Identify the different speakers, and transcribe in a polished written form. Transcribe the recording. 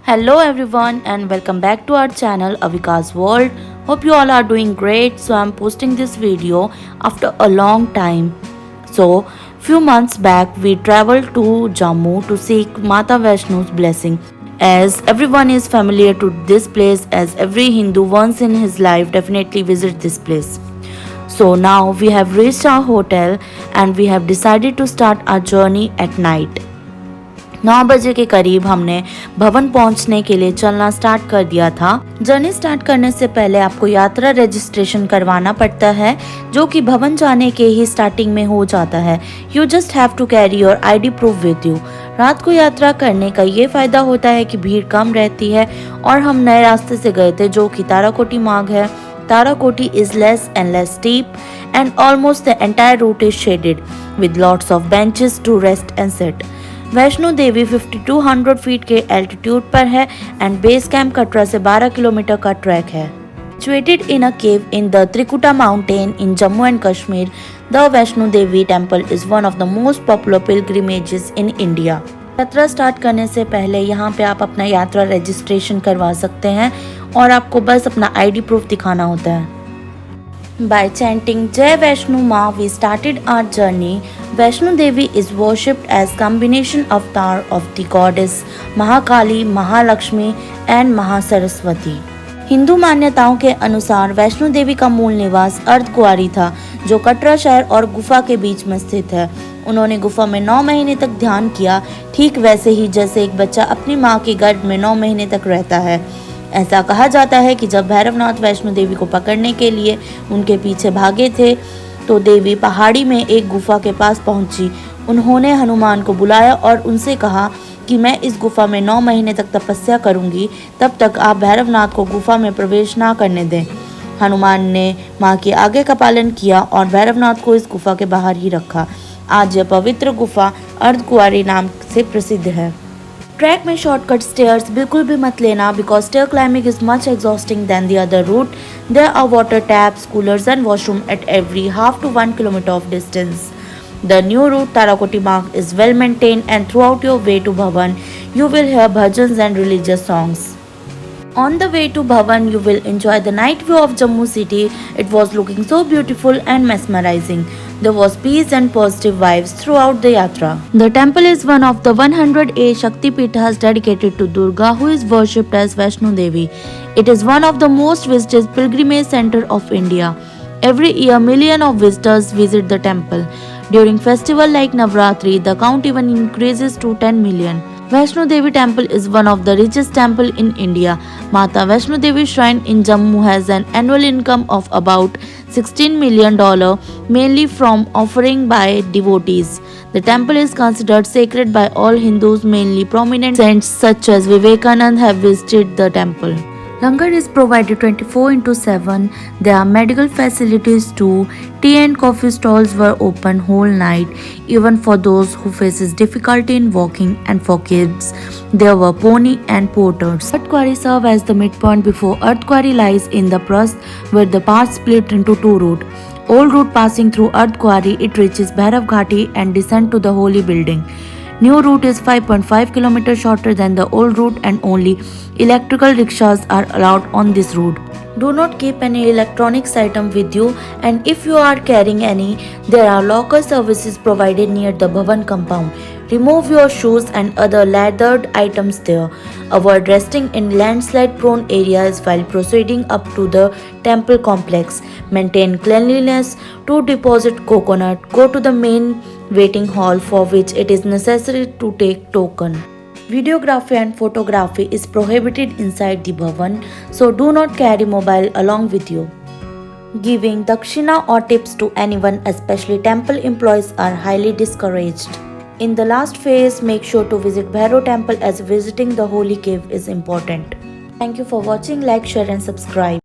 Speaker 1: Hello everyone and welcome back to our channel Avika's World. Hope you all are doing great. So I'm posting this video after a long time. So few months back we traveled to Jammu to seek Mata Vaishno's blessing. As everyone is familiar to this place, as every Hindu once in his life definitely visit this place. So now we have reached our hotel and we have decided to start our journey at night. 9 बजे के करीब हमने भवन पहुंचने के लिए चलना start कर दिया था। जर्नी स्टार्ट करने से पहले आपको यात्रा रजिस्ट्रेशन करवाना पड़ता है, जो कि भवन जाने के ही स्टार्टिंग में हो जाता है। You just have to carry your ID proof with you. रात को यात्रा करने का ये फायदा होता है कि भीड़ कम रहती है और हम नए रास्ते से गए थे, जो कि ताराकोटी मार्ग है। Tarakoti is less and less steep and almost the entire route is shaded with lots of benches to rest and sit. Vaishno Devi 5200 feet के एल्टीट्यूड पर है एंड बेस कैंप कटरा से 12 किलोमीटर का ट्रैक है। Situated in a cave in the Trikuta mountain in Jammu and Kashmir, the Vaishno Devi temple is one of the most popular pilgrimages in India. यात्रा start करने से पहले यहाँ पे आप अपना यात्रा रजिस्ट्रेशन करवा सकते हैं और आपको बस अपना ID प्रूफ दिखाना होता है। By chanting Jai Vaishno Ma, we started our journey. Vaishno Devi is worshipped as combination avatar of the goddess Mahakali, Mahalakshmi and Mahasaraswati. Hindu मान्यताओं के अनुसार वैष्णो देवी का मूल निवास अर्धकुंवारी था, जो कटरा शहर और गुफा के बीच में स्थित है। उन्होंने गुफा में 9 महीने तक ध्यान किया, ठीक वैसे ही जैसे एक बच्चा अपनी माँ के गर्भ में 9 महीने तक रहता है। ऐसा कहा जाता है कि जब भैरवनाथ वैष्णो देवी को पकड़ने के लिए उनके पीछे भागे थे, तो देवी पहाड़ी में एक गुफा के पास पहुंची। उन्होंने हनुमान को बुलाया और उनसे कहा कि मैं इस गुफा में 9 महीने तक तपस्या करूंगी, तब तक आप भैरवनाथ को गुफा में प्रवेश ना करने दें। हनुमान ने माँ के आगे का पालन किया और भैरवनाथ को इस गुफा के बाहर ही रखा। आज यह पवित्र गुफा अर्धकुंवारी नाम से प्रसिद्ध है। ट्रैक में शॉर्टकट स्टेयर्स बिल्कुल भी मत लेना, because stair climbing is much exhausting than the other route. There are water taps, coolers and washroom at every half to 1 kilometer of distance. The new route Tarakoti Marg is well maintained and throughout your way to Bhavan, you will hear bhajans and religious songs. On the way to Bhavan, you will enjoy the night view of Jammu city. It was looking so beautiful and mesmerizing. There was peace and positive vibes throughout the yatra. The temple is one of the 108 Shakti Pithas dedicated to Durga, who is worshipped as Vaishno Devi. It is one of the most visited pilgrimage center of India. Every year, millions of visitors visit the temple. During festival like Navratri, the count even increases to 10 million. Vaishno Devi temple is one of the richest temple in India. Mata Vaishno Devi shrine in Jammu has an annual income of about $16 million, mainly from offering by devotees. The temple is considered sacred by all Hindus. Mainly prominent saints such as Vivekanand have visited the temple. Langar is provided 24/7. There are medical facilities too. Tea and coffee stalls were open whole night, even for those who faces difficulty in walking, and for kids there were pony and porters. Ardhkuari serve as the midpoint. Before Ardhkuari lies in the Prast, where the path split into 2 routes. Old route passing through Ardhkuari, it reaches Bhairav Ghati and descend to the holy building. New route is 5.5 km shorter than the old route and only electrical rickshaws are allowed on this route. Do not keep any electronics item with you, and if you are carrying any, there are locker services provided near the Bhavan compound. Remove your shoes and other leathered items there. Avoid resting in landslide prone areas while proceeding up to the temple complex. Maintain cleanliness. To deposit coconut, go to the main waiting hall, for which it is necessary to take token. Videography and photography is prohibited inside the Bhavan, so do not carry mobile along with you. Giving dakshina or tips to anyone, especially temple employees, are highly discouraged. In the last phase, make sure to visit Bhairav temple, as visiting the holy cave is important. Thank you for watching. Like, share and subscribe.